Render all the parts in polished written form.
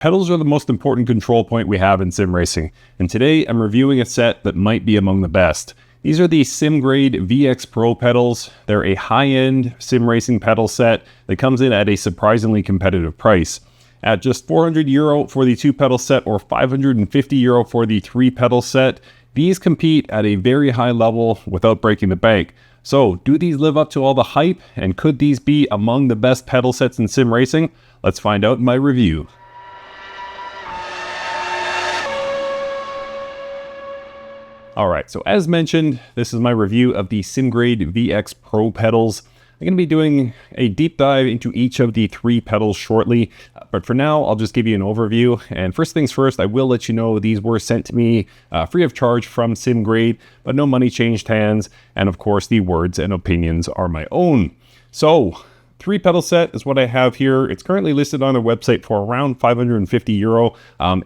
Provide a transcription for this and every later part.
Pedals are the most important control point we have in sim racing, and today I'm reviewing a set that might be among the best. These are the Simgrade VX-Pro pedals. They're a high-end sim racing pedal set that comes in at a surprisingly competitive price. At just €400 for the 2-pedal set or €550 for the 3-pedal set, these compete at a very high level without breaking the bank. So, do these live up to all the hype, and could these be among the best pedal sets in sim racing? Let's find out in my review. Alright, so as mentioned, this is my review of the Simgrade VX-Pro pedals. I'm going to be doing a deep dive into each of the 3 pedals shortly, but for now, I'll just give you an overview. And first things first, I will let you know these were sent to me free of charge from Simgrade, but no money changed hands, and of course, the words and opinions are my own. So, 3-pedal set is what I have here. It's currently listed on their website for around €550.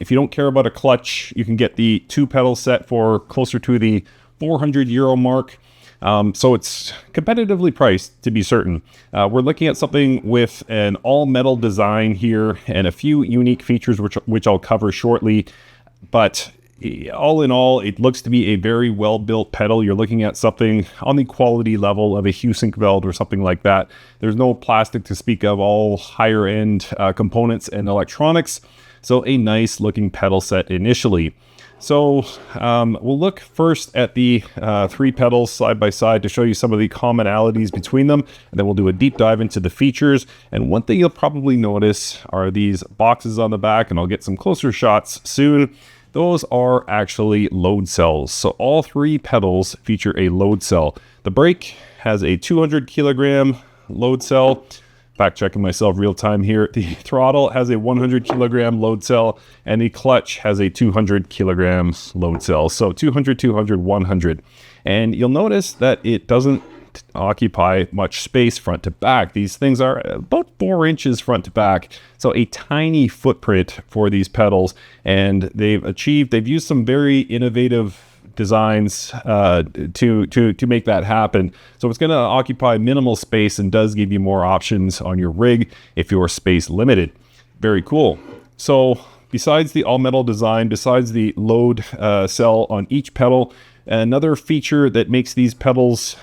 If you don't care about a clutch, you can get the 2-pedal set for closer to the €400 mark. So it's competitively priced, to be certain. We're looking at something with an all-metal design here and a few unique features which I'll cover shortly. But all in all, it looks to be a very well-built pedal. You're looking at something on the quality level of a Husinkweld or something like that. There's no plastic to speak of, all higher-end components and electronics. So a nice-looking pedal set initially. So we'll look first at the 3 pedals side by side to show you some of the commonalities between them, and then we'll do a deep dive into the features. And one thing you'll probably notice are these boxes on the back, and I'll get some closer shots soon. Those are actually load cells. So all 3 pedals feature a load cell. The brake has a 200 kilogram load cell. Fact checking myself real time here. The throttle has a 100 kilogram load cell, and the clutch has a 200 kilogram load cell. So 200, 200, 100. And you'll notice that it doesn't occupy much space front to back. These things are about 4 inches front to back. So a tiny footprint for these pedals. And they've used some very innovative designs to make that happen. So it's going to occupy minimal space and does give you more options on your rig if you're space limited. Very cool. So besides the all-metal design, besides the load cell on each pedal, another feature that makes these pedals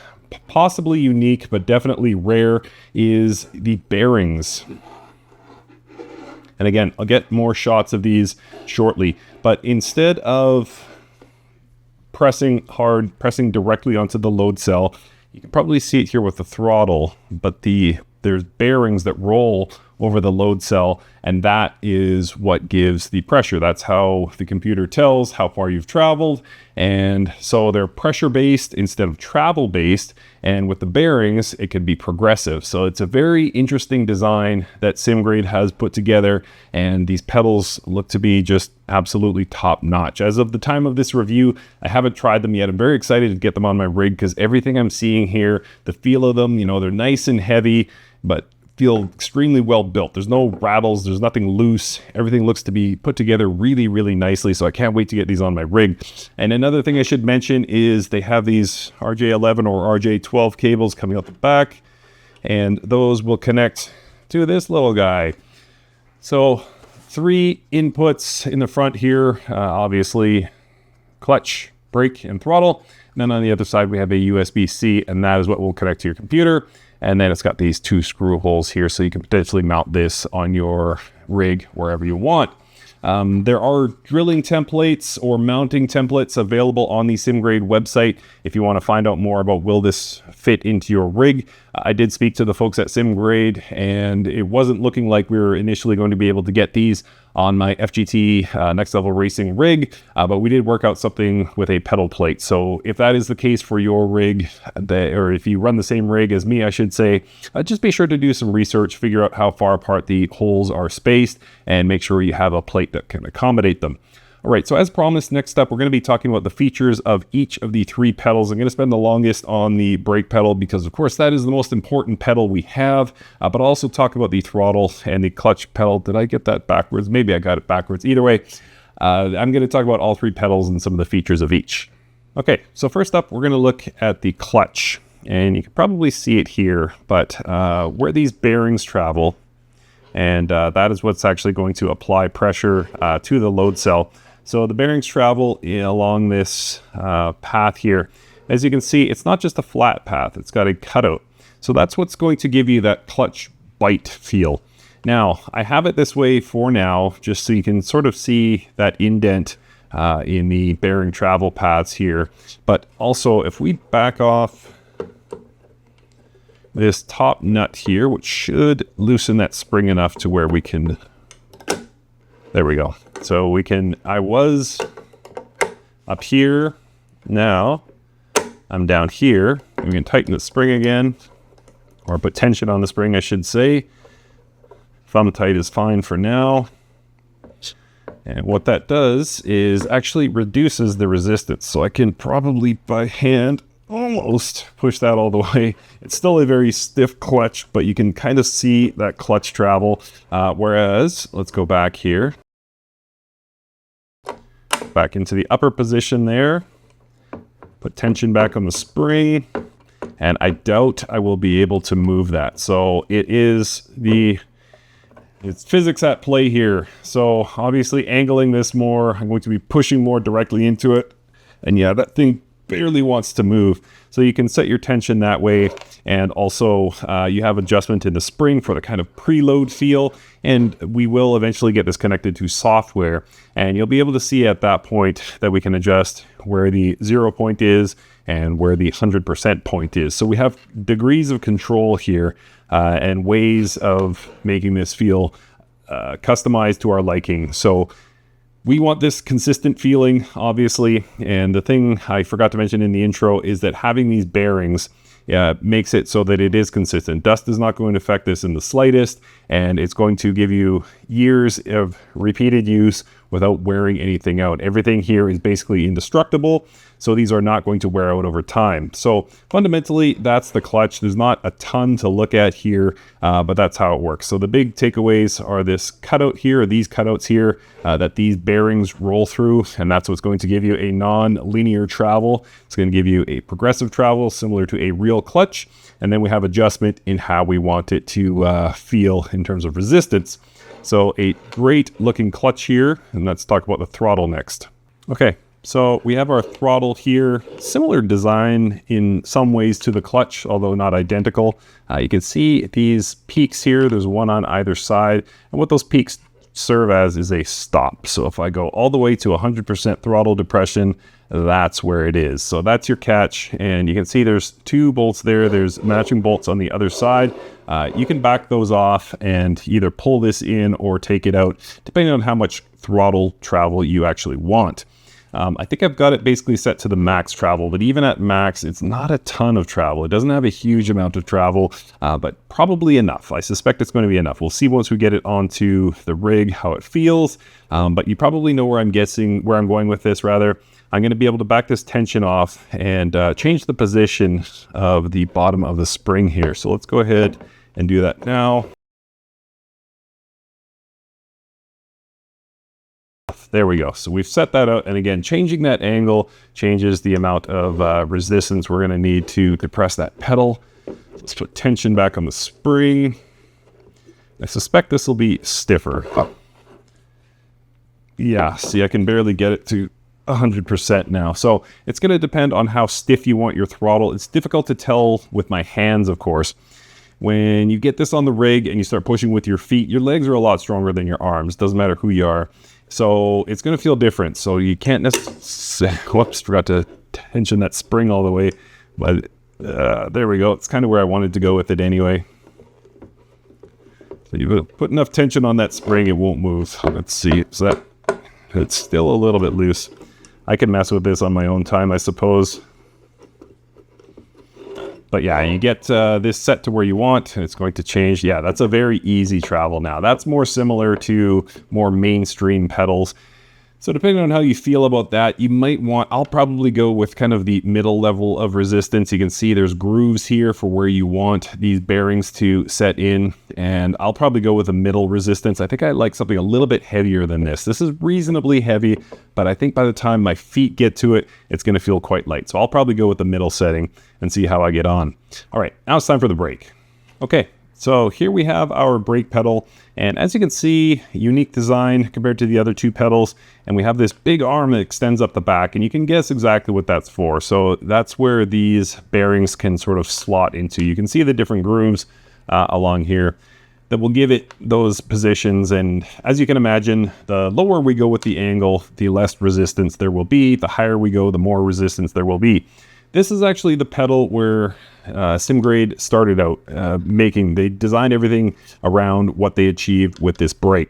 possibly unique but definitely rare is the bearings. And again, I'll get more shots of these shortly, but instead of pressing directly onto the load cell, you can probably see it here with the throttle, but there's bearings that roll over the load cell, and that is what gives the pressure. That's how the computer tells how far you've traveled, and so they're pressure-based instead of travel-based, and with the bearings, it can be progressive. So it's a very interesting design that Simgrade has put together, and these pedals look to be just absolutely top-notch. As of the time of this review, I haven't tried them yet. I'm very excited to get them on my rig because everything I'm seeing here, the feel of them, they're nice and heavy, but feel extremely well built. There's no rattles, there's nothing loose. Everything looks to be put together really, really nicely, so I can't wait to get these on my rig. And another thing I should mention is they have these RJ11 or RJ12 cables coming out the back, and those will connect to this little guy. So 3 inputs in the front here, obviously clutch, brake, and throttle. And then on the other side we have a USB-C, and that is what will connect to your computer. And then it's got these 2 screw holes here, so you can potentially mount this on your rig wherever you want. There are drilling templates or mounting templates available on the Simgrade website if you want to find out more about will this fit into your rig. I did speak to the folks at Simgrade, and it wasn't looking like we were initially going to be able to get these on my FGT Next Level Racing rig, but we did work out something with a pedal plate. So if that is the case for your rig, or if you run the same rig as me, I should say, just be sure to do some research, figure out how far apart the holes are spaced, and make sure you have a plate that can accommodate them. All right, so as promised, next up, we're going to be talking about the features of each of the 3 pedals. I'm going to spend the longest on the brake pedal because, of course, that is the most important pedal we have, but I'll also talk about the throttle and the clutch pedal. Did I get that backwards? Maybe I got it backwards. Either way, I'm going to talk about all 3 pedals and some of the features of each. Okay, so first up, we're going to look at the clutch, and you can probably see it here, but where these bearings travel, and that is what's actually going to apply pressure to the load cell. So the bearings travel along this path here. As you can see, it's not just a flat path, it's got a cutout. So that's what's going to give you that clutch bite feel. Now, I have it this way for now, just so you can sort of see that indent in the bearing travel paths here. But also, if we back off this top nut here, which should loosen that spring enough to where we can, there we go. So we can, I was up here, now I'm down here. We can tighten the spring again, or put tension on the spring, I should say. Thumb tight is fine for now. And what that does is actually reduces the resistance. So I can probably by hand almost push that all the way. It's still a very stiff clutch, but you can kind of see that clutch travel. Whereas, let's go back here. Back into the upper position there. Put tension back on the spring. And I doubt I will be able to move that. So it's physics at play here. So obviously angling this more, I'm going to be pushing more directly into it. And yeah, that thing barely wants to move. So you can set your tension that way. And also you have adjustment in the spring for the kind of preload feel. And we will eventually get this connected to software. And you'll be able to see at that point that we can adjust where the 0 point is and where the 100% point is. So we have degrees of control here and ways of making this feel customized to our liking. So we want this consistent feeling, obviously. And the thing I forgot to mention in the intro is that having these bearings makes it so that it is consistent. Dust is not going to affect this in the slightest, and it's going to give you years of repeated use without wearing anything out. Everything here is basically indestructible, so these are not going to wear out over time. So fundamentally, that's the clutch. There's not a ton to look at here, but that's how it works. So the big takeaways are this cutout here, or these cutouts here, that these bearings roll through, and that's what's going to give you a non-linear travel. It's going to give you a progressive travel similar to a real clutch, and then we have adjustment in how we want it to feel in terms of resistance. So a great looking clutch here, and let's talk about the throttle next. Okay, so we have our throttle here, similar design in some ways to the clutch, although not identical. You can see these peaks here, there's one on either side, and what those peaks serve as is a stop. So if I go all the way to 100% throttle depression, that's where it is. So that's your catch, and you can see there's two bolts there. There's matching bolts on the other side. You can back those off and either pull this in or take it out, depending on how much throttle travel you actually want. I think I've got it basically set to the max travel, but even at max, it's not a ton of travel. It doesn't have a huge amount of travel, but probably enough. I suspect it's going to be enough. We'll see once we get it onto the rig how it feels, but you probably know where I'm going with this, rather. I'm going to be able to back this tension off and change the position of the bottom of the spring here. So let's go ahead and do that now. There we go. So we've set that out. And again, changing that angle changes the amount of resistance we're going to need to depress that pedal. Let's put tension back on the spring. I suspect this will be stiffer. Yeah, see, I can barely get it to 100% now. So it's going to depend on how stiff you want your throttle. It's difficult to tell with my hands, of course. When you get this on the rig and you start pushing with your feet, your legs are a lot stronger than your arms. Doesn't matter who you are. So it's going to feel different. So you can't necessarily, whoops, forgot to tension that spring all the way. But there we go. It's kind of where I wanted to go with it anyway. So you put enough tension on that spring, it won't move. Let's see. So it's still a little bit loose. I can mess with this on my own time, I suppose. But yeah, you get this set to where you want, and it's going to change. Yeah, that's a very easy travel now. That's more similar to more mainstream pedals. So depending on how you feel about that, you might want, I'll probably go with kind of the middle level of resistance. You can see there's grooves here for where you want these bearings to set in, and I'll probably go with a middle resistance. I think I like something a little bit heavier than this. This is reasonably heavy, but I think by the time my feet get to it, it's going to feel quite light. So I'll probably go with the middle setting and see how I get on. All right, now it's time for the brake. Okay, So here we have our brake pedal, and as you can see, unique design compared to the other two pedals, and we have this big arm that extends up the back, and you can guess exactly what that's for. So that's where these bearings can sort of slot into. You can see the different grooves along here that will give it those positions, and as you can imagine, the lower we go with the angle, the less resistance there will be. The higher we go, the more resistance there will be. This is actually the pedal where Simgrade started out making. They designed everything around what they achieved with this brake.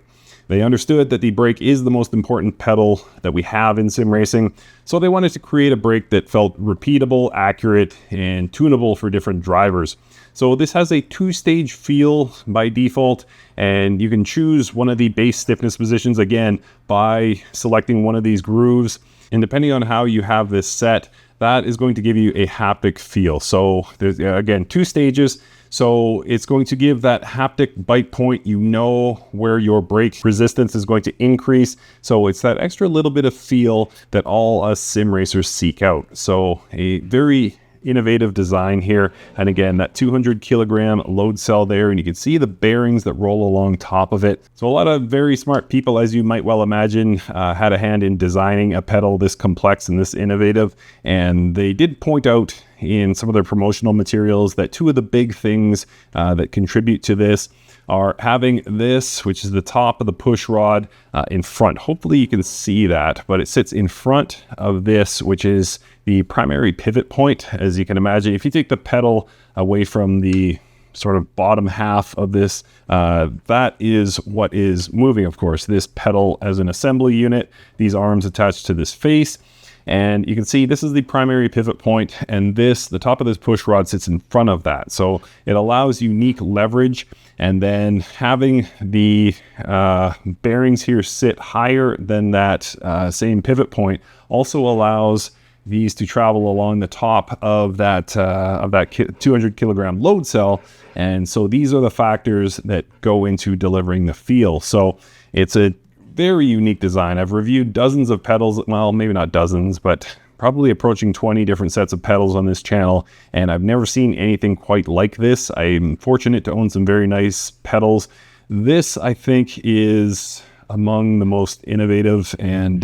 They understood that the brake is the most important pedal that we have in sim racing, so they wanted to create a brake that felt repeatable, accurate, and tunable for different drivers. So this has a two-stage feel by default, and you can choose one of the base stiffness positions again by selecting one of these grooves, and depending on how you have this set, that is going to give you a haptic feel. So there's, again, two stages. So it's going to give that haptic bite point. You know where your brake resistance is going to increase. So it's that extra little bit of feel that all us sim racers seek out. So a very innovative design here, and again, that 200 kilogram load cell there, and you can see the bearings that roll along top of it. So a lot of very smart people, as you might well imagine, had a hand in designing a pedal this complex and this innovative, and they did point out in some of their promotional materials that two of the big things that contribute to this are having this, which is the top of the push rod in front. Hopefully you can see that, but it sits in front of this, which is the primary pivot point. As you can imagine, if you take the pedal away from the sort of bottom half of this, that is what is moving, of course. This pedal as an assembly unit, these arms attached to this face. And you can see this is the primary pivot point, and this, the top of this push rod sits in front of that. So it allows unique leverage, and then having the bearings here sit higher than that same pivot point also allows these to travel along the top of that 200 kilogram load cell. And so these are the factors that go into delivering the feel. So it's a very unique design. I've reviewed dozens of pedals, well, maybe not dozens, but probably approaching 20 different sets of pedals on this channel, and I've never seen anything quite like this. I'm fortunate to own some very nice pedals. This, I think, is among the most innovative and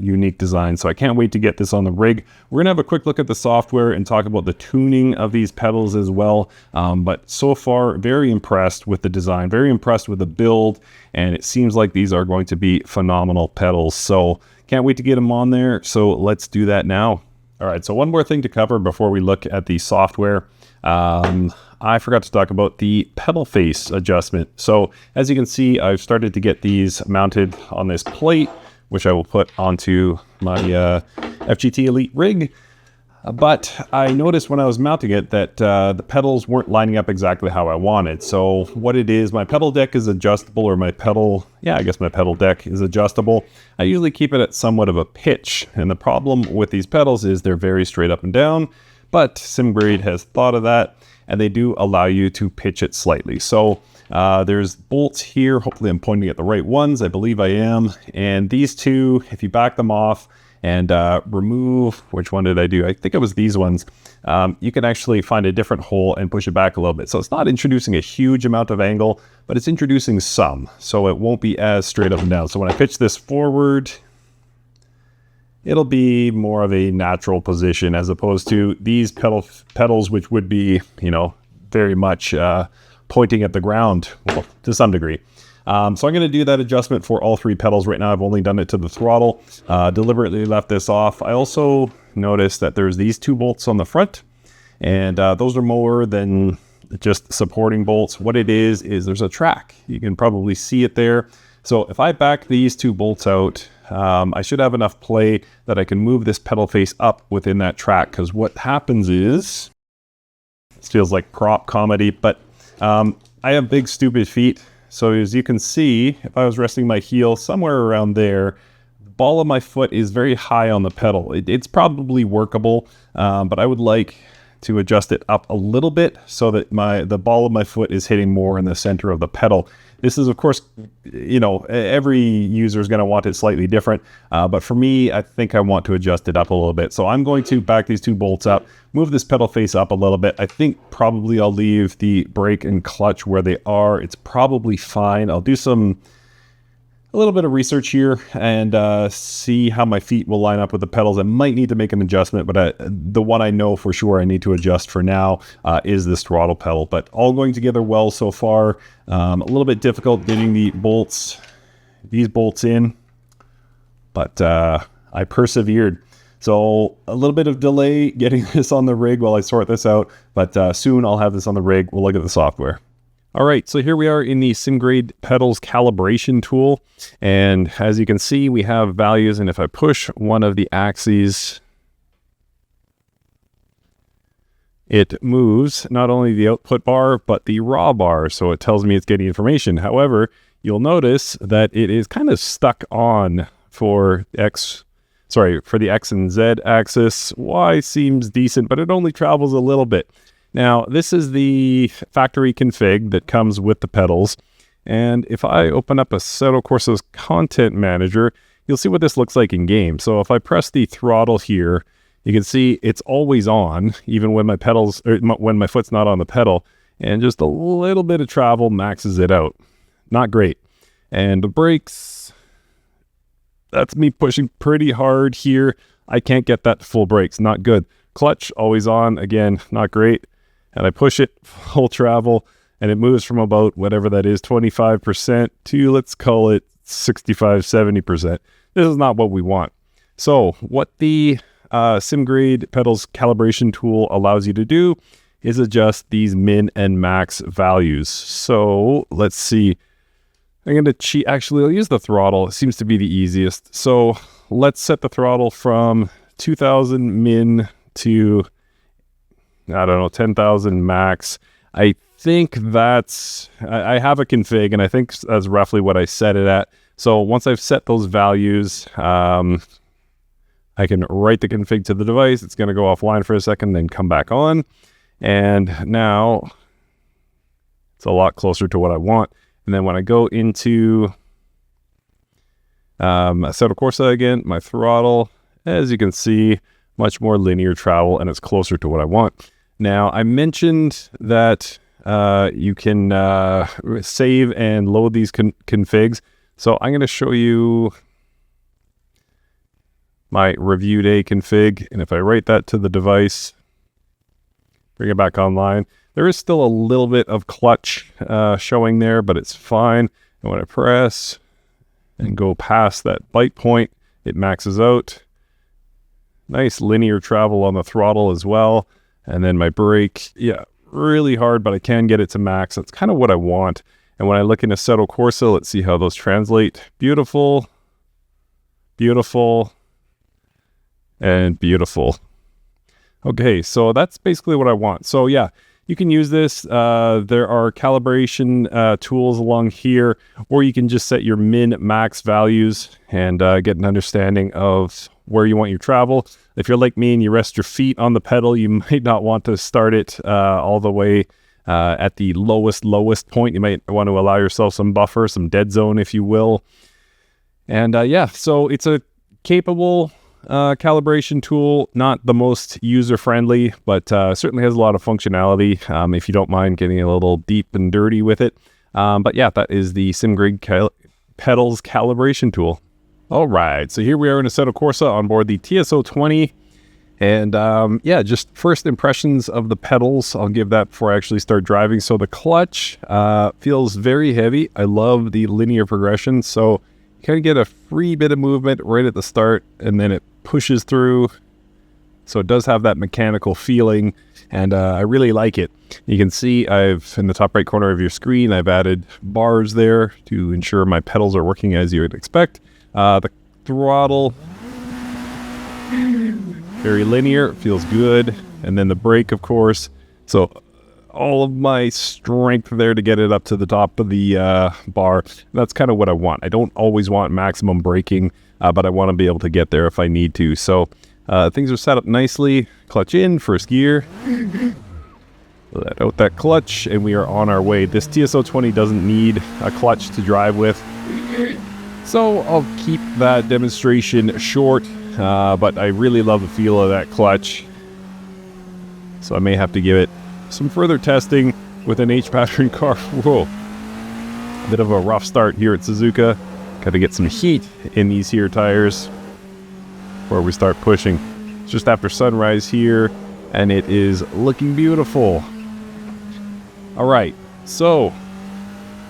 unique designs. So I can't wait to get this on the rig. We're gonna have a quick look at the software and talk about the tuning of these pedals as well. But so far, very impressed with the design, very impressed with the build, and it seems like these are going to be phenomenal pedals. So can't wait to get them on there. So let's do that now. All right, so one more thing to cover before we look at the software. I forgot to talk about the pedal face adjustment. So as you can see, I've started to get these mounted on this plate, which I will put onto my FGT Elite rig. But I noticed when I was mounting it that the pedals weren't lining up exactly how I wanted. So what it is, my pedal deck is adjustable, or my pedal, I guess my pedal deck is adjustable. I usually keep it at somewhat of a pitch. And the problem with these pedals is they're very straight up and down, but Simgrade has thought of that, and they do allow you to pitch it slightly. So there's bolts here. Hopefully I'm pointing at the right ones. I believe I am. And these two, if you back them off and remove, which one did I do? I think it was these ones. You can actually find a different hole and push it back a little bit. So it's not introducing a huge amount of angle, but it's introducing some. So it won't be as straight up and down. So when I pitch this forward, it'll be more of a natural position as opposed to these pedals, which would be, very much pointing at the ground, well, to some degree. So I'm going to do that adjustment for all three pedals right now. I've only done it to the throttle, deliberately left this off. I also noticed that there's these two bolts on the front, and those are more than just supporting bolts. What it is there's a track. You can probably see it there. So if I back these two bolts out, I should have enough play that I can move this pedal face up within that track, because what happens is, this feels like prop comedy, but I have big stupid feet. So as you can see, if I was resting my heel somewhere around there, the ball of my foot is very high on the pedal. It's probably workable, but I would like to adjust it up a little bit so that the ball of my foot is hitting more in the center of the pedal. This is, of course, you know, every user is going to want it slightly different. But for me, I think I want to adjust it up a little bit. So I'm going to back these two bolts up, move this pedal face up a little bit. I think probably I'll leave the brake and clutch where they are. It's probably fine. I'll do a little bit of research here and see how my feet will line up with the pedals. I might need to make an adjustment, but the one I know for sure I need to adjust for now is this throttle pedal. But all going together well so far. A little bit difficult getting these bolts in, but I persevered. So a little bit of delay getting this on the rig while I sort this out, but soon I'll have this on the rig. We'll look at the software. All right, so here we are in the Simgrade pedals calibration tool. And as you can see, we have values. And if I push one of the axes, it moves not only the output bar, but the raw bar. So it tells me it's getting information. However, you'll notice that it is kind of stuck on for the X and Z axis. Y seems decent, but it only travels a little bit. Now, this is the factory config that comes with the pedals. And if I open up Assetto Corsa's content manager, you'll see what this looks like in game. So if I press the throttle here, you can see it's always on, even when my when my foot's not on the pedal. And just a little bit of travel maxes it out. Not great. And the brakes, that's me pushing pretty hard here. I can't get that to full brakes. Not good. Clutch, always on. Again, not great. And I push it full travel, and it moves from about whatever that is, 25% to, let's call it 65, 70%. This is not what we want. So what the Simgrade pedals calibration tool allows you to do is adjust these min and max values. So let's see. I'm going to cheat. Actually, I'll use the throttle. It seems to be the easiest. So let's set the throttle from 2,000 min to, I don't know, 10,000 max. I think that's, I have a config, and I think that's roughly what I set it at. So once I've set those values, I can write the config to the device. It's going to go offline for a second, then come back on. And now it's a lot closer to what I want. And then when I go into Assetto Corsa again, my throttle, as you can see, much more linear travel, and it's closer to what I want. Now, I mentioned that you can save and load these configs. So I'm going to show you my review day config. And if I write that to the device, bring it back online, there is still a little bit of clutch showing there, but it's fine. And when I press and go past that bite point, it maxes out. Nice linear travel on the throttle as well. And then my brake, yeah, really hard, but I can get it to max. That's kind of what I want. And when I look in Assetto Corsa, let's see how those translate. Beautiful, beautiful, and beautiful. Okay, so that's basically what I want. So yeah, you can use this. There are calibration tools along here, or you can just set your min max values and get an understanding of where you want your travel. If you're like me and you rest your feet on the pedal, you might not want to start it all the way at the lowest point. You might want to allow yourself some buffer, some dead zone, if you will. And yeah, so it's a capable calibration tool, not the most user-friendly, but certainly has a lot of functionality if you don't mind getting a little deep and dirty with it. But yeah, that is the Simgrade pedals calibration tool. All right, so here we are in Assetto Corsa on board the TSO20. And yeah, just first impressions of the pedals, I'll give that before I actually start driving. So the clutch feels very heavy. I love the linear progression. So you kind of get a free bit of movement right at the start, and then it pushes through. So it does have that mechanical feeling, and I really like it. You can see in the top right corner of your screen, I've added bars there to ensure my pedals are working as you would expect. The throttle, very linear, feels good. And then the brake, of course. So all of my strength there to get it up to the top of the bar. That's kind of what I want. I don't always want maximum braking, but I want to be able to get there if I need to. So things are set up nicely. Clutch in, first gear. Let out that clutch, and we are on our way. This TS020 doesn't need a clutch to drive with, so I'll keep that demonstration short, but I really love the feel of that clutch. So I may have to give it some further testing with an H-pattern car. Whoa. Bit of a rough start here at Suzuka. Got to get some heat in these here tires before we start pushing. It's just after sunrise here, and it is looking beautiful. All right, so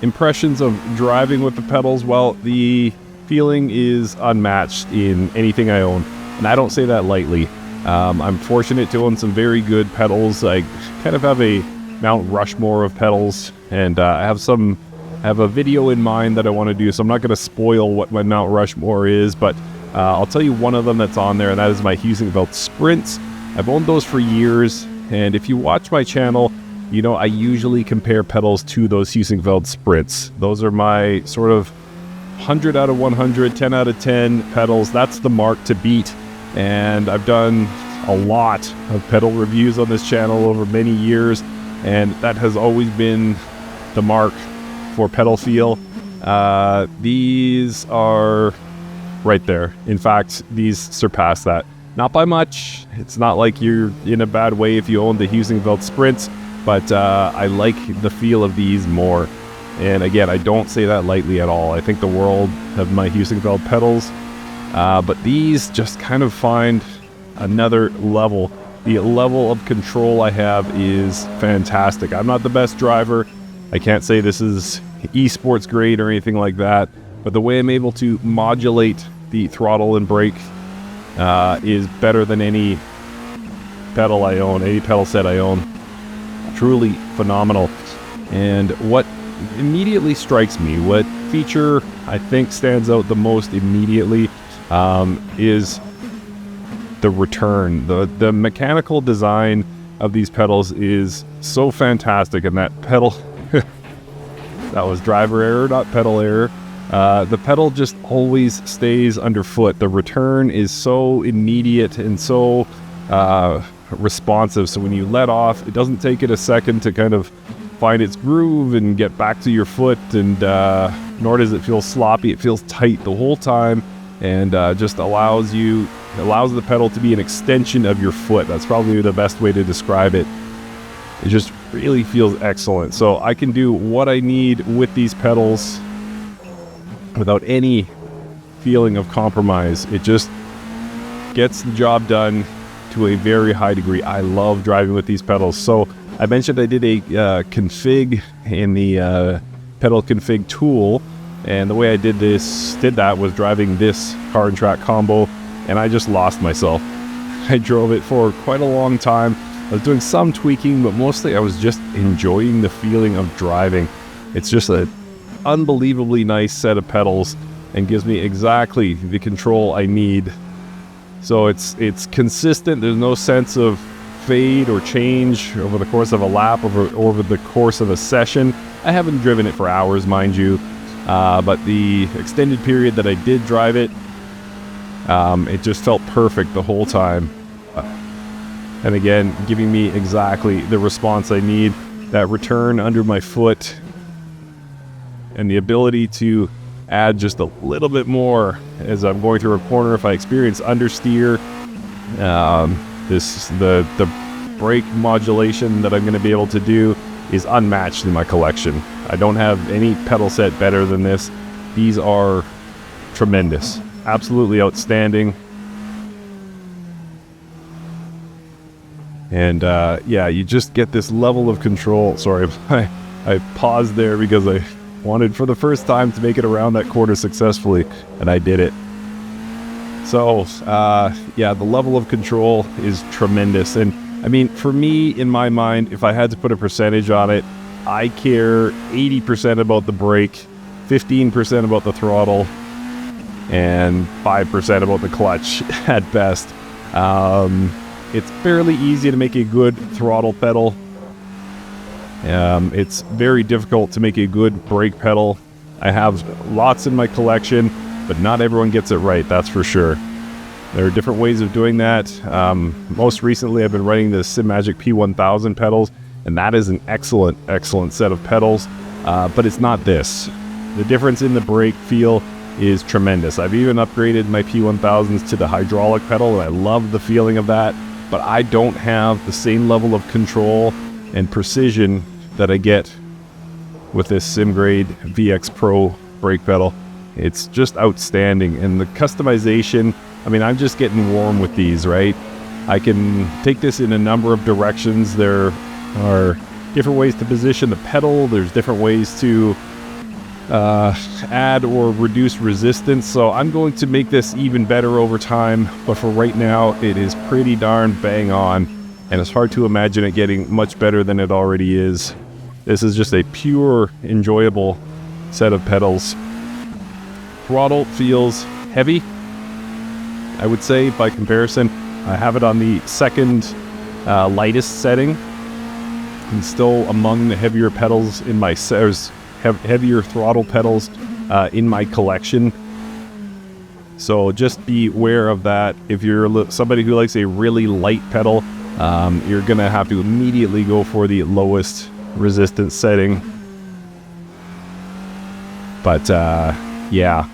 impressions of driving with the pedals. Well, the feeling is unmatched in anything I own, and I don't say that lightly. I'm fortunate to own some very good pedals. I kind of have a Mount Rushmore of pedals, and I have a video in mind that I want to do, so I'm not going to spoil what my Mount Rushmore is, but I'll tell you one of them that's on there, and that is my Husingerveld Sprints. I've owned those for years, and if you watch my channel, you know I usually compare pedals to those Husingerveld Sprints. Those are my sort of 100 out of 100, 10 out of 10 pedals. That's the mark to beat, and I've done a lot of pedal reviews on this channel over many years, and that has always been the mark for pedal feel. These are right there. In fact, these surpass that. Not by much. It's not like you're in a bad way if you own the Husingerveld Sprints, but I like the feel of these more. And again, I don't say that lightly at all. I think the world of my Husingerveld pedals, but these just kind of find another level. The level of control I have is fantastic. I'm not the best driver. I can't say this is esports grade or anything like that, but the way I'm able to modulate the throttle and brake is better than any pedal I own, any pedal set I own. Truly phenomenal. And what immediately strikes me, what feature I think stands out the most immediately, is the return. The mechanical design of these pedals is so fantastic, and that pedal that was driver error, not pedal error. The pedal just always stays underfoot. The return is so immediate and so responsive. So when you let off, it doesn't take it a second to kind of find its groove and get back to your foot, and nor does it feel sloppy. It feels tight the whole time, and just allows the pedal to be an extension of your foot. That's probably the best way to describe it. It just really feels excellent. So I can do what I need with these pedals without any feeling of compromise. It just gets the job done to a very high degree. I love driving with these pedals. So I mentioned I did a config in the pedal config tool, and the way I did that was driving this car and track combo, and I just lost myself. I drove it for quite a long time. I was doing some tweaking, but mostly I was just enjoying the feeling of driving. It's just an unbelievably nice set of pedals and gives me exactly the control I need. So it's consistent. There's no sense of fade or change over the course of a lap, over the course of a session. I haven't driven it for hours, mind you, but the extended period that I did drive it, it just felt perfect the whole time. And again, giving me exactly the response I need, that return under my foot, and the ability to add just a little bit more as I'm going through a corner. If I experience understeer, the brake modulation that I'm going to be able to do is unmatched in my collection. I don't have any pedal set better than this. These are tremendous, absolutely outstanding. And yeah, you just get this level of control. Sorry, I paused there because I wanted for the first time to make it around that corner successfully, and I did it. So yeah, the level of control is tremendous. And I mean, for me, in my mind, if I had to put a percentage on it, I care 80% about the brake, 15% about the throttle, and 5% about the clutch at best. It's fairly easy to make a good throttle pedal. It's very difficult to make a good brake pedal. I have lots in my collection, but not everyone gets it right, that's for sure. There are different ways of doing that. Most recently, I've been running the SimMagic P1000 pedals, and that is an excellent set of pedals, but it's not this. The difference in the brake feel is tremendous. I've even upgraded my P1000s to the hydraulic pedal, and I love the feeling of that, but I don't have the same level of control and precision that I get with this Simgrade VX-Pro brake pedal. It's just outstanding, and the customization, I mean, I'm just getting warm with these, right? I can take this in a number of directions. There are different ways to position the pedal. There's different ways to add or reduce resistance. So I'm going to make this even better over time. But for right now, it is pretty darn bang on. And it's hard to imagine it getting much better than it already is. This is just a pure, enjoyable set of pedals. Throttle feels heavy, I would say, by comparison. I have it on the second lightest setting, and still among the heavier pedals in my heavier throttle pedals in my collection. So just be aware of that. If you're somebody who likes a really light pedal, you're gonna have to immediately go for the lowest resistance setting. But yeah,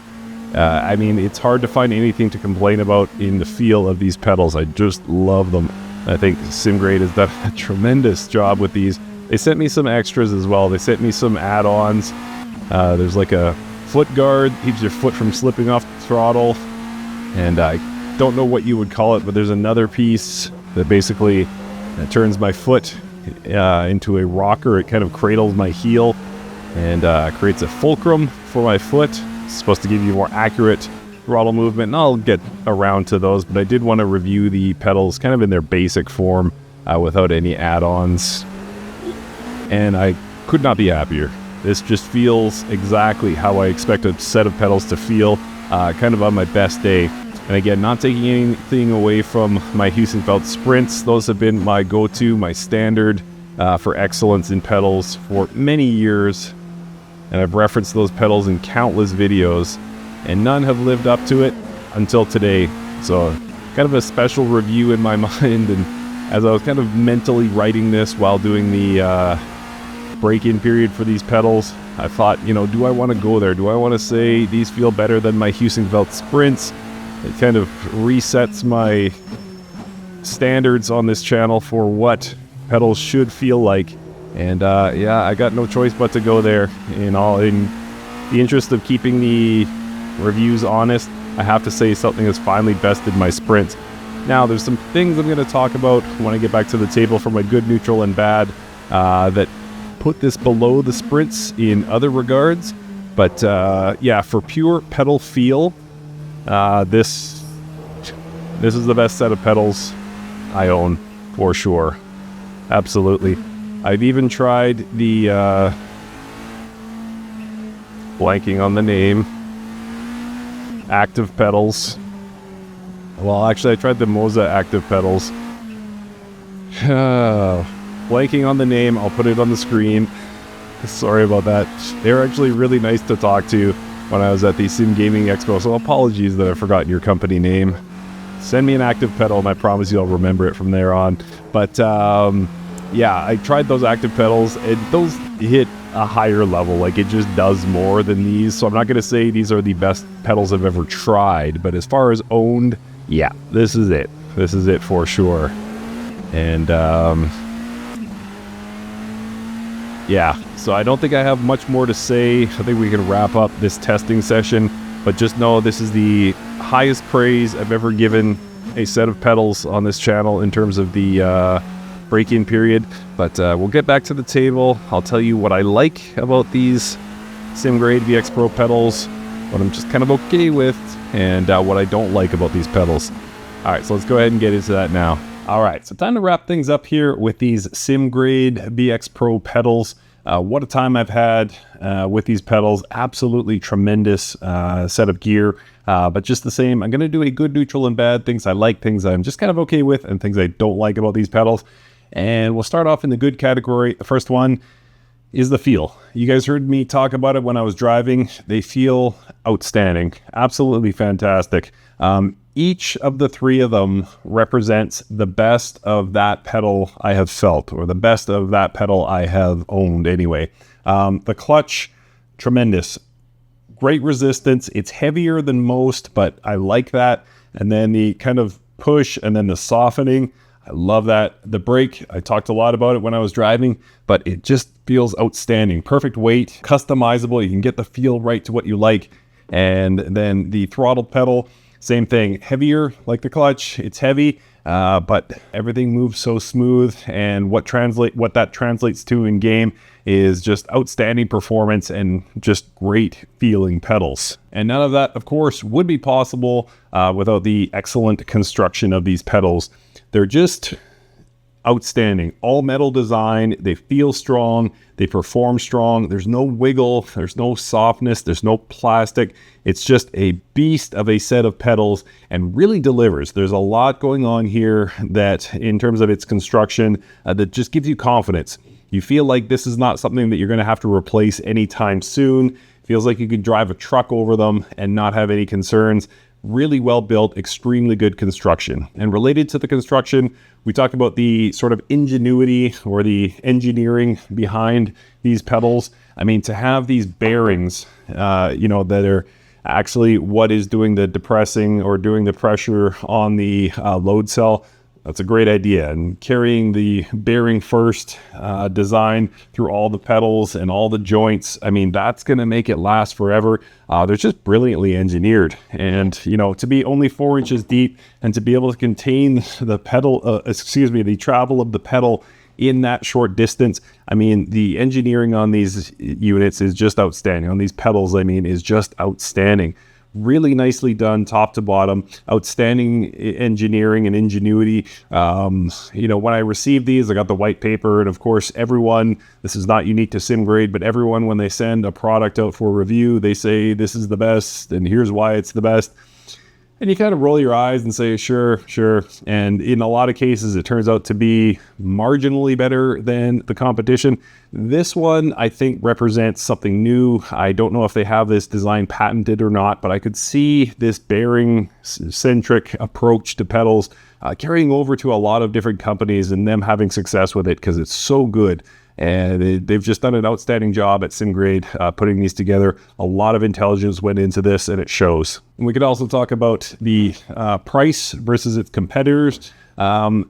I mean, it's hard to find anything to complain about in the feel of these pedals. I just love them. I think Simgrade has done a tremendous job with these. They sent me some extras as well. They sent me some add-ons. There's like a foot guard, keeps your foot from slipping off the throttle. And I don't know what you would call it, but there's another piece that basically turns my foot into a rocker. It kind of cradles my heel and creates a fulcrum for my foot. It's supposed to give you more accurate throttle movement, and I'll get around to those, but I did want to review the pedals kind of in their basic form without any add-ons, and I could not be happier. This just feels exactly how I expect a set of pedals to feel, kind of on my best day. And again, not taking anything away from my Heusinkveld Sprints. Those have been my go-to, my standard for excellence in pedals for many years, and I've referenced those pedals in countless videos, and none have lived up to it until today. So kind of a special review in my mind, and as I was kind of mentally writing this while doing the break-in period for these pedals, I thought, you know, do I want to go there? Do I want to say these feel better than my Heusinkveld Sprints? It kind of resets my standards on this channel for what pedals should feel like. And yeah, I got no choice but to go there. In the interest of keeping the reviews honest, I have to say something has finally bested my Sprints. Now, there's some things I'm going to talk about when I get back to the table for my good, neutral, and bad that put this below the Sprints in other regards. But yeah, for pure pedal feel, this is the best set of pedals I own, for sure. Absolutely. I've even tried the blanking on the name, active pedals. Well, actually, I tried the Moza active pedals. Blanking on the name, I'll put it on the screen. Sorry about that. They were actually really nice to talk to when I was at the Sim Gaming Expo, so apologies that I've forgotten your company name. Send me an active pedal and I promise you I'll remember it from there on. But yeah, I tried those active pedals, and those hit a higher level. Like, it just does more than these. So I'm not going to say these are the best pedals I've ever tried, but as far as owned, yeah, this is it. This is it for sure. And yeah, so I don't think I have much more to say. I think we can wrap up this testing session, but just know this is the highest praise I've ever given a set of pedals on this channel in terms of the break-in period. But we'll get back to the table. I'll tell you what I like about these Simgrade VX-Pro pedals, what I'm just kind of okay with, and what I don't like about these pedals. All right, so let's go ahead and get into that now. All right, so time to wrap things up here with these Simgrade VX-Pro pedals. What a time I've had with these pedals. Absolutely tremendous set of gear. But just the same, I'm going to do a good, neutral, and bad. Things I like, things I'm just kind of okay with, and things I don't like about these pedals. And we'll start off in the good category. The first one, is the feel. You guys heard me talk about it when I was driving. They feel outstanding, absolutely fantastic. Each of the three of them represents the best of that pedal I have felt, or the best of that pedal I have owned anyway. The clutch, tremendous. Great resistance. It's heavier than most, but I like that. And then the kind of push and then the softening, I love that. The brake, I talked a lot about it when I was driving, but it just feels outstanding. Perfect weight, customizable. You can get the feel right to what you like. And then the throttle pedal, same thing. Heavier, like the clutch. It's heavy, but everything moves so smooth. And what that translates to in game is just outstanding performance and just great feeling pedals. And none of that, of course, would be possible without the excellent construction of these pedals. They're just outstanding. All metal design. They feel strong. They perform strong. There's no wiggle. There's no softness. There's no plastic. It's just a beast of a set of pedals and really delivers. There's a lot going on here that, in terms of its construction, that just gives you confidence. You feel like this is not something that you're going to have to replace anytime soon. Feels like you could drive a truck over them and not have any concerns. Really well built, extremely good construction. And related to the construction, we talked about the sort of ingenuity or the engineering behind these pedals. I mean, to have these bearings, that are actually what is doing the depressing or doing the pressure on the load cell. That's a great idea. And carrying the bearing first design through all the pedals and all the joints, I mean, that's going to make it last forever. They're just brilliantly engineered. And, to be only 4 inches deep and to be able to contain the the travel of the pedal in that short distance, I mean, the engineering on these units is just outstanding. On these pedals, I mean, is just outstanding. Really nicely done top to bottom, outstanding engineering and ingenuity. When I received these, I got the white paper, and of course everyone, this is not unique to Simgrade, but everyone, when they send a product out for review, they say this is the best and here's why it's the best. And you kind of roll your eyes and say, sure. And in a lot of cases, it turns out to be marginally better than the competition. This one, I think, represents something new. I don't know if they have this design patented or not, but I could see this bearing-centric approach to pedals carrying over to a lot of different companies and them having success with it because it's so good. And they've just done an outstanding job at Simgrade putting these together. A lot of intelligence went into this, and it shows. And we could also talk about the price versus its competitors.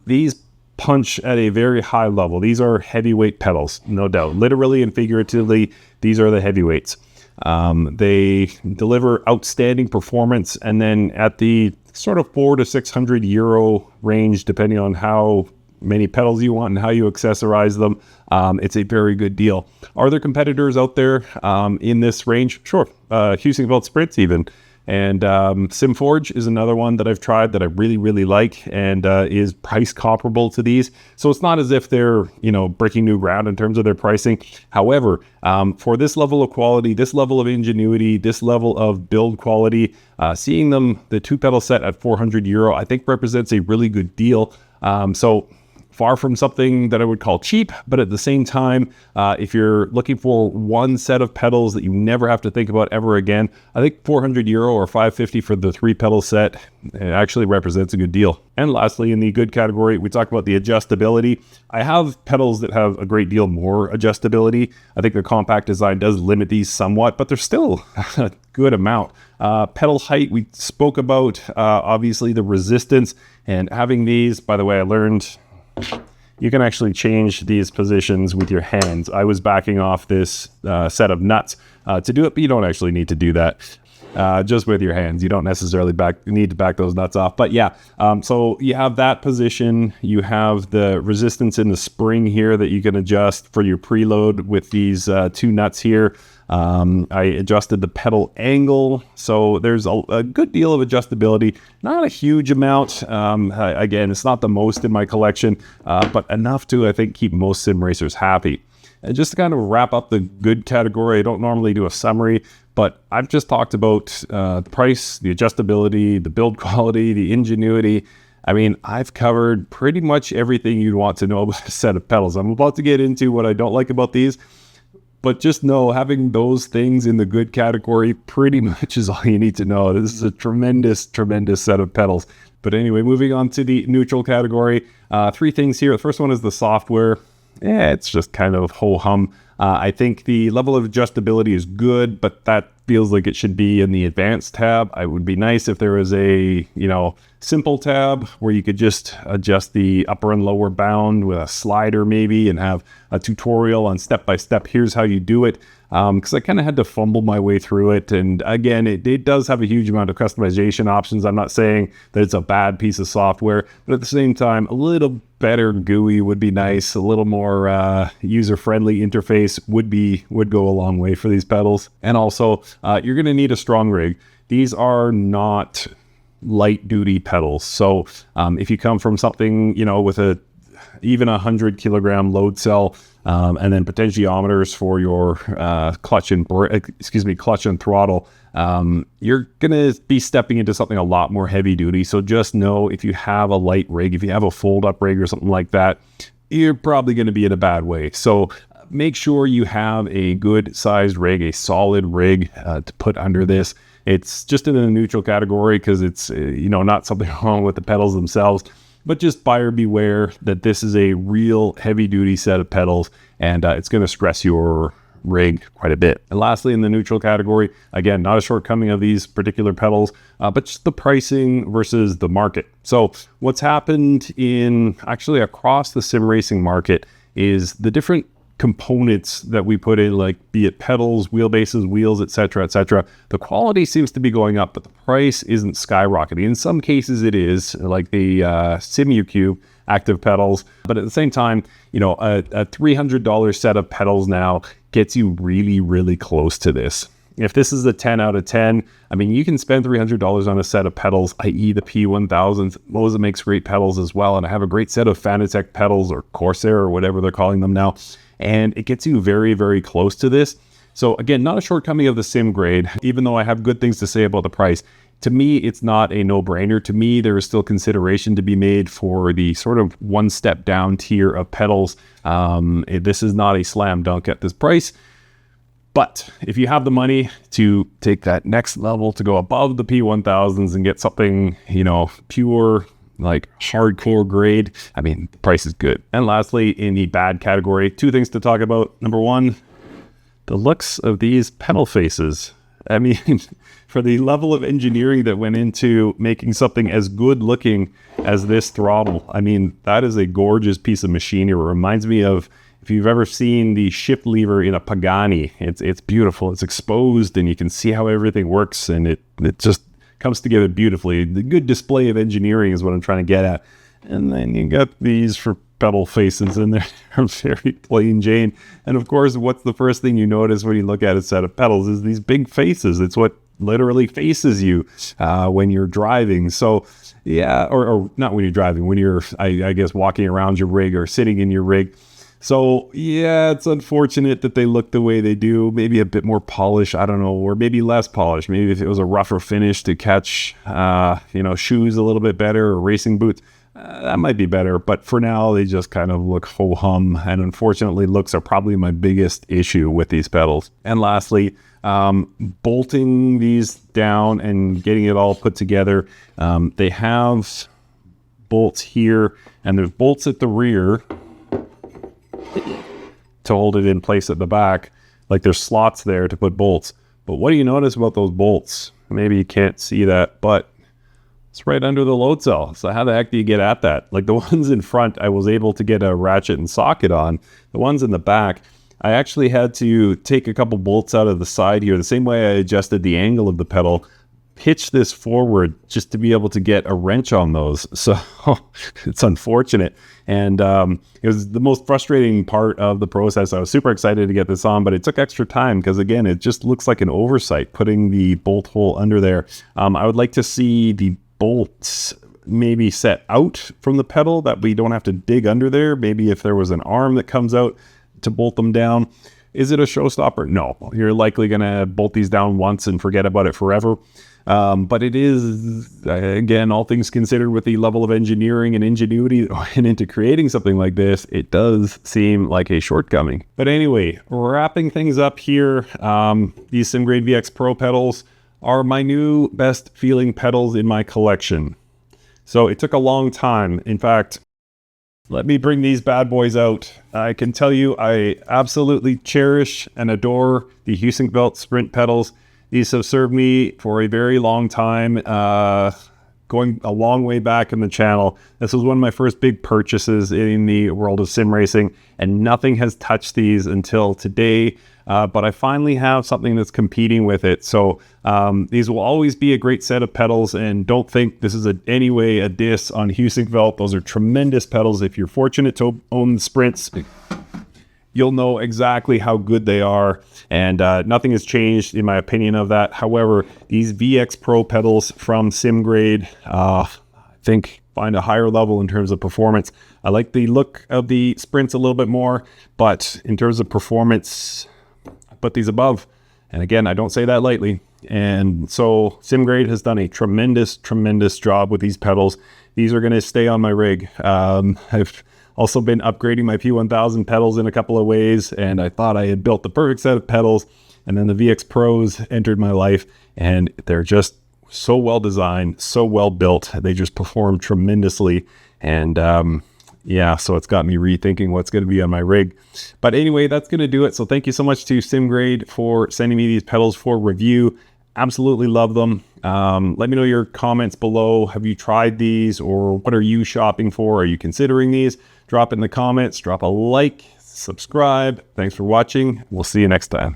These punch at a very high level. These are heavyweight pedals, no doubt. Literally and figuratively, these are the heavyweights. They deliver outstanding performance, and then at the sort of €400 to €600 range, depending on how many pedals you want and how you accessorize them, it's a very good deal. Are there competitors out there in this range? Sure. Husingfeld Spritz even. And SimForge is another one that I've tried that I really, really like and is price comparable to these. So it's not as if they're, breaking new ground in terms of their pricing. However, for this level of quality, this level of ingenuity, this level of build quality, seeing them, the two pedal set at €400, I think represents a really good deal. So far from something that I would call cheap, but at the same time, if you're looking for one set of pedals that you never have to think about ever again, I think €400 or $550 for the 3-pedal set actually represents a good deal. And lastly, in the good category, we talk about the adjustability. I have pedals that have a great deal more adjustability. I think the compact design does limit these somewhat, but there's still a good amount. Pedal height, we spoke about, obviously the resistance, and having these, by the way, I learned you can actually change these positions with your hands. I was backing off this set of nuts to do it, but you don't actually need to do that just with your hands. You don't necessarily need to back those nuts off. But yeah, so you have that position. You have the resistance in the spring here that you can adjust for your preload with these 2 nuts here. I adjusted the pedal angle, so there's a good deal of adjustability, not a huge amount. Again, it's not the most in my collection, but enough to, I think, keep most sim racers happy. And just to kind of wrap up the good category, I don't normally do a summary, but I've just talked about the price, the adjustability, the build quality, the ingenuity. I mean, I've covered pretty much everything you'd want to know about a set of pedals. I'm about to get into what I don't like about these. But just know, having those things in the good category pretty much is all you need to know. This is a tremendous, tremendous set of pedals. But anyway, moving on to the neutral category, 3 things here. The first one is the software. It's just kind of ho-hum. I think the level of adjustability is good, but that feels like it should be in the advanced tab. It would be nice if there was a, simple tab where you could just adjust the upper and lower bound with a slider maybe, and have a tutorial on step-by-step, here's how you do it. Because I kind of had to fumble my way through it. And again, it does have a huge amount of customization options. I'm not saying that it's a bad piece of software, but at the same time, a little better GUI would be nice. A little more user-friendly interface would go a long way for these pedals. And also, you're going to need a strong rig. These are not light-duty pedals. So if you come from something, with even 100 kilogram load cell, and then potentiometers for your clutch and throttle, you're gonna be stepping into something a lot more heavy duty. So just know, if you have a light rig, if you have a fold-up rig or something like that, you're probably going to be in a bad way. So make sure you have a good sized rig, a solid rig to put under this. It's just in the neutral category because it's not something wrong with the pedals themselves. But just buyer beware that this is a real heavy-duty set of pedals, and it's going to stress your rig quite a bit. And lastly, in the neutral category, again, not a shortcoming of these particular pedals, but just the pricing versus the market. So what's happened actually across the sim racing market is the different components that we put in, like be it pedals, wheelbases, wheels, etc., the quality seems to be going up, but the price isn't skyrocketing. In some cases it is, like the SimuCube active pedals, but at the same time, a $300 set of pedals now gets you really, really close to this. If this is a 10 out of 10, you can spend $300 on a set of pedals, i.e. the P1000. Moza makes great pedals as well, and I have a great set of Fanatec pedals, or Corsair, or whatever they're calling them now, and it gets you very, very close to this. So again, not a shortcoming of the Simgrade, even though I have good things to say about the price. To me, it's not a no-brainer. To me, there is still consideration to be made for the sort of one step down tier of pedals. This is not a slam dunk at this price. But if you have the money to take that next level, to go above the P1000s and get something, pure, like hardcore grade, the price is good. And lastly, in the bad category, 2 things to talk about. Number 1, the looks of these pedal faces. For the level of engineering that went into making something as good looking as this throttle, that is a gorgeous piece of machinery. It reminds me of, if you've ever seen the shift lever in a Pagani, it's beautiful. It's exposed and you can see how everything works, and it just comes together beautifully. The good display of engineering is what I'm trying to get at. And then you got these for pedal faces, and they're very plain Jane. And of course, what's the first thing you notice when you look at a set of pedals is these big faces. It's what literally faces you when you're driving. So yeah, or not when you're driving, when you're, I guess, walking around your rig or sitting in your rig. So yeah, it's unfortunate that they look the way they do. Maybe a bit more polish, I don't know, or maybe less polish. Maybe if it was a rougher finish to catch, shoes a little bit better, or racing boots, that might be better. But for now, they just kind of look ho-hum. And unfortunately, looks are probably my biggest issue with these pedals. And lastly, bolting these down and getting it all put together. They have bolts here, and there's bolts at the rear to hold it in place at the back. Like there's slots there to put bolts. But what do you notice about those bolts? Maybe you can't see that, but it's right under the load cell. So how the heck do you get at that? Like the ones in front, I was able to get a ratchet and socket on. The ones in the back, I actually had to take a couple bolts out of the side here, the same way I adjusted the angle of the pedal, pitch this forward just to be able to get a wrench on those. So it's unfortunate. And it was the most frustrating part of the process. I was super excited to get this on, but it took extra time because, again, it just looks like an oversight putting the bolt hole under there. I would like to see the bolts maybe set out from the pedal, that we don't have to dig under there. Maybe if there was an arm that comes out to bolt them down. Is it a showstopper? No. You're likely going to bolt these down once and forget about it forever. But it is, again, all things considered, with the level of engineering and ingenuity that went into creating something like this, it does seem like a shortcoming. But anyway, wrapping things up here, these Simgrade VX-Pro pedals are my new best feeling pedals in my collection. So it took a long time. In fact, let me bring these bad boys out. I can tell you I absolutely cherish and adore the Simgrade Sprint pedals. These have served me for a very long time, going a long way back in the channel. This was one of my first big purchases in the world of sim racing, and nothing has touched these until today. But I finally have something that's competing with it. So these will always be a great set of pedals, and don't think this is in any way a diss on Simgrade. Those are tremendous pedals. If you're fortunate to own the Sprints, you'll know exactly how good they are, and nothing has changed in my opinion of that. However, these VX-Pro pedals from Simgrade, I think, find a higher level in terms of performance. I like the look of the Sprints a little bit more, but in terms of performance, I put these above. And again, I don't say that lightly. And so Simgrade has done a tremendous job with these pedals. These are going to stay on my rig. I've also been upgrading my P1000 pedals in a couple of ways, and I thought I had built the perfect set of pedals, and then the VX Pros entered my life, and they're just so well designed, so well built. They just perform tremendously, and yeah, so it's got me rethinking what's going to be on my rig. But anyway, that's going to do it. So thank you so much to Simgrade for sending me these pedals for review. Absolutely love them. Let me know your comments below. Have you tried these, or what are you shopping for? Are you considering these? Drop it in the comments, drop a like, subscribe. Thanks for watching. We'll see you next time.